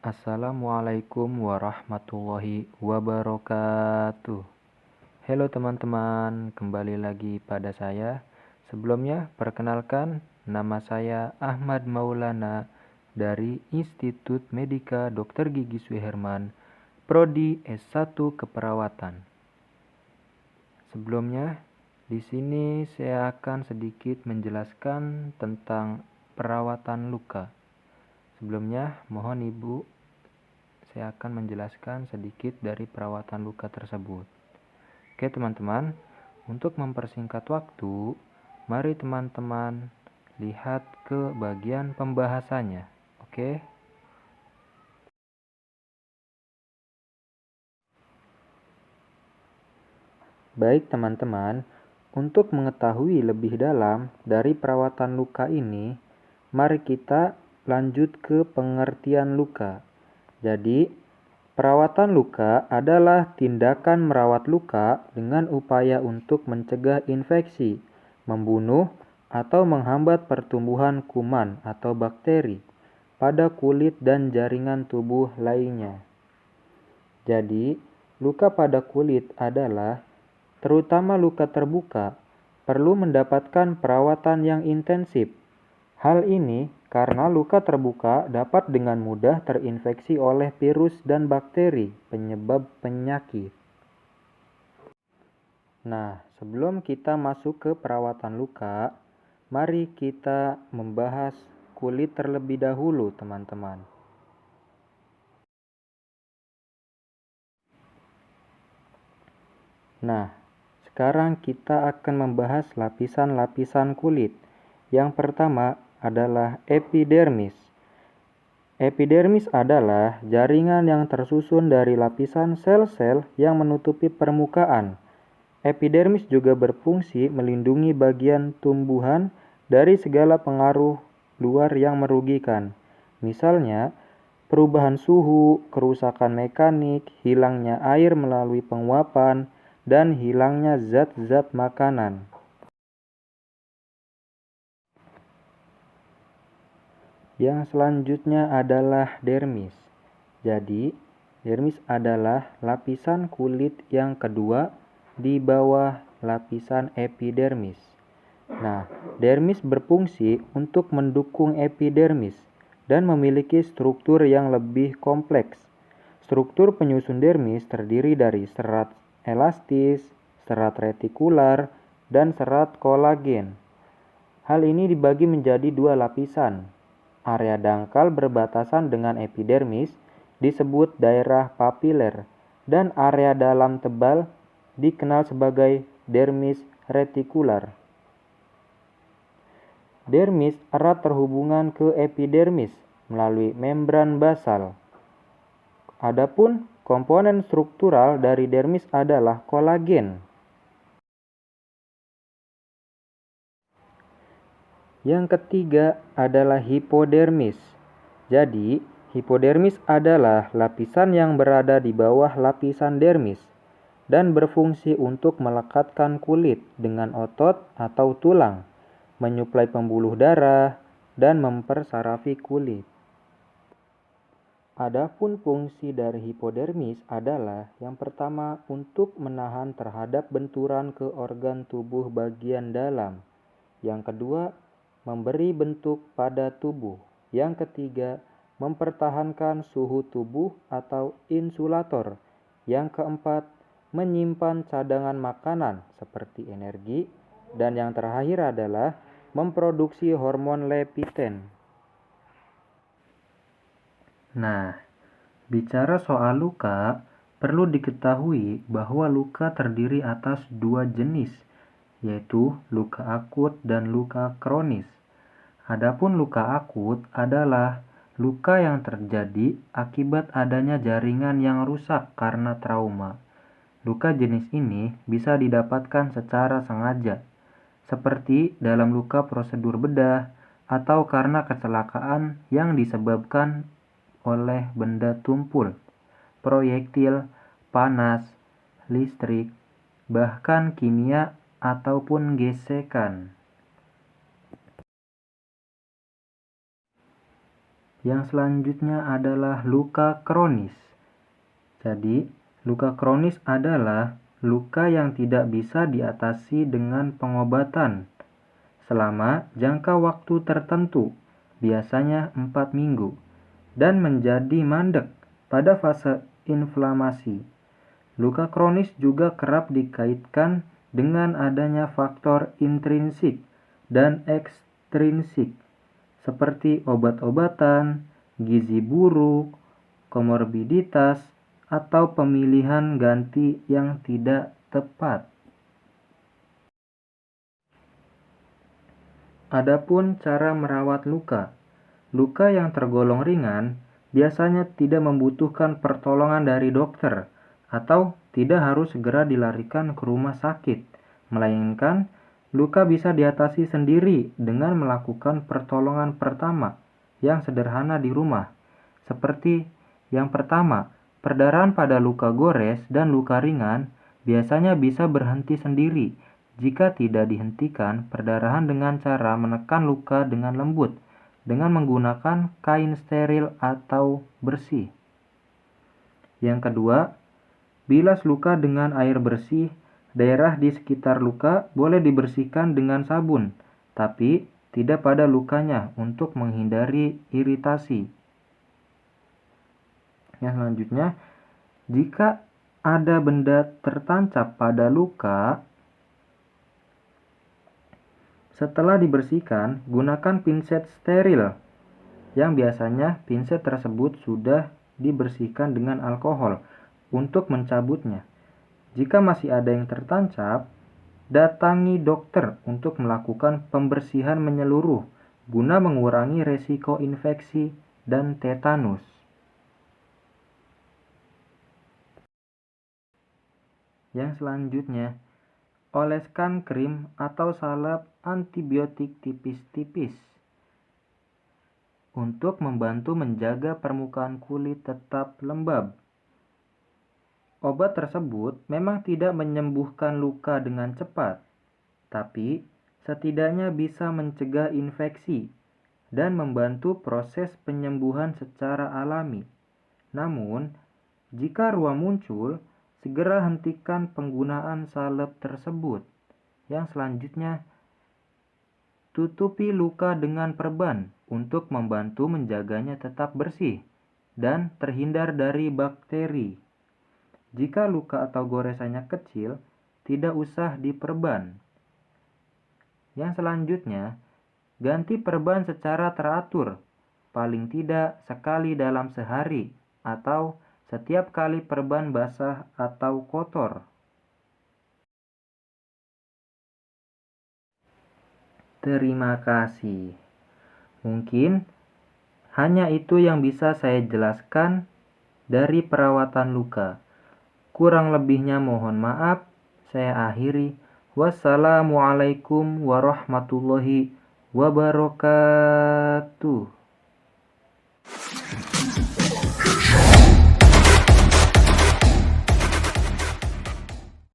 Assalamualaikum warahmatullahi wabarakatuh. Halo teman-teman, kembali lagi pada saya. Sebelumnya, perkenalkan, nama saya Ahmad Maulana dari Institut Medika Dr. Gigi Suherman, Prodi S1 Keperawatan. Sebelumnya, di sini saya akan sedikit menjelaskan tentang perawatan luka. Sebelumnya, mohon Ibu, saya akan menjelaskan sedikit dari perawatan luka tersebut. Oke teman-teman, untuk mempersingkat waktu, mari teman-teman lihat ke bagian pembahasannya. Oke. Baik teman-teman, untuk mengetahui lebih dalam dari perawatan luka ini, mari kita lanjut ke pengertian luka. Jadi, perawatan luka adalah tindakan merawat luka dengan upaya untuk mencegah infeksi, membunuh, atau menghambat pertumbuhan kuman atau bakteri pada kulit dan jaringan tubuh lainnya. Jadi, luka pada kulit adalah, terutama luka terbuka, perlu mendapatkan perawatan yang intensif. Hal ini karena luka terbuka dapat dengan mudah terinfeksi oleh virus dan bakteri penyebab penyakit. Nah, sebelum kita masuk ke perawatan luka, mari kita membahas kulit terlebih dahulu, teman-teman. Nah, sekarang kita akan membahas lapisan-lapisan kulit. Yang pertama adalah epidermis. Epidermis adalah jaringan yang tersusun dari lapisan sel-sel yang menutupi permukaan. Epidermis juga berfungsi melindungi bagian tumbuhan dari segala pengaruh luar yang merugikan. Misalnya, perubahan suhu, kerusakan mekanik, hilangnya air melalui penguapan, dan hilangnya zat-zat makanan. Yang selanjutnya adalah dermis. Jadi, dermis adalah lapisan kulit yang kedua di bawah lapisan epidermis. Nah, dermis berfungsi untuk mendukung epidermis dan memiliki struktur yang lebih kompleks. Struktur penyusun dermis terdiri dari serat elastis, serat retikular, dan serat kolagen. Hal ini dibagi menjadi dua lapisan. Area dangkal berbatasan dengan epidermis disebut daerah papiler, dan area dalam tebal dikenal sebagai dermis retikular. Dermis erat terhubungan ke epidermis melalui membran basal. Adapun komponen struktural dari dermis adalah kolagen. Yang ketiga adalah hipodermis. Jadi, hipodermis adalah lapisan yang berada di bawah lapisan dermis dan berfungsi untuk melekatkan kulit dengan otot atau tulang, menyuplai pembuluh darah, dan mempersarafi kulit. Adapun fungsi dari hipodermis adalah yang pertama untuk menahan terhadap benturan ke organ tubuh bagian dalam. Yang kedua, memberi bentuk pada tubuh. Yang ketiga, mempertahankan suhu tubuh atau insulator. Yang keempat, menyimpan cadangan makanan seperti energi. Dan yang terakhir adalah memproduksi hormon leptin. Nah, bicara soal luka, perlu diketahui bahwa luka terdiri atas dua jenis, yaitu luka akut dan luka kronis. Adapun luka akut adalah luka yang terjadi akibat adanya jaringan yang rusak karena trauma. Luka jenis ini bisa didapatkan secara sengaja, seperti dalam luka prosedur bedah atau karena kecelakaan yang disebabkan oleh benda tumpul, proyektil, panas, listrik, bahkan kimia ataupun gesekan. Yang selanjutnya adalah luka kronis. Jadi, luka kronis adalah luka yang tidak bisa diatasi dengan pengobatan selama jangka waktu tertentu, biasanya 4 minggu, dan menjadi mandek pada fase inflamasi. Luka kronis juga kerap dikaitkan dengan adanya faktor intrinsik dan ekstrinsik, seperti obat-obatan, gizi buruk, komorbiditas, atau pemilihan ganti yang tidak tepat. Adapun cara merawat luka. Luka yang tergolong ringan biasanya tidak membutuhkan pertolongan dari dokter atau tidak harus segera dilarikan ke rumah sakit, melainkan luka bisa diatasi sendiri dengan melakukan pertolongan pertama yang sederhana di rumah. Seperti yang pertama, perdarahan pada luka gores dan luka ringan biasanya bisa berhenti sendiri jika tidak dihentikan perdarahan dengan cara menekan luka dengan lembut dengan menggunakan kain steril atau bersih. Yang kedua, bilas luka dengan air bersih. Daerah di sekitar luka boleh dibersihkan dengan sabun, tapi tidak pada lukanya untuk menghindari iritasi. Yang selanjutnya, jika ada benda tertancap pada luka, setelah dibersihkan, gunakan pinset steril, yang biasanya pinset tersebut sudah dibersihkan dengan alkohol untuk mencabutnya. Jika masih ada yang tertancap, datangi dokter untuk melakukan pembersihan menyeluruh guna mengurangi resiko infeksi dan tetanus. Yang selanjutnya, oleskan krim atau salep antibiotik tipis-tipis untuk membantu menjaga permukaan kulit tetap lembab. Obat tersebut memang tidak menyembuhkan luka dengan cepat, tapi setidaknya bisa mencegah infeksi dan membantu proses penyembuhan secara alami. Namun, jika ruam muncul, segera hentikan penggunaan salep tersebut. Yang selanjutnya, tutupi luka dengan perban untuk membantu menjaganya tetap bersih dan terhindar dari bakteri. Jika luka atau goresannya kecil, tidak usah diperban. Yang selanjutnya, ganti perban secara teratur, paling tidak sekali dalam sehari atau setiap kali perban basah atau kotor. Terima kasih. Mungkin hanya itu yang bisa saya jelaskan dari perawatan luka. Kurang lebihnya mohon maaf. Saya akhiri. Wassalamualaikum warahmatullahi wabarakatuh.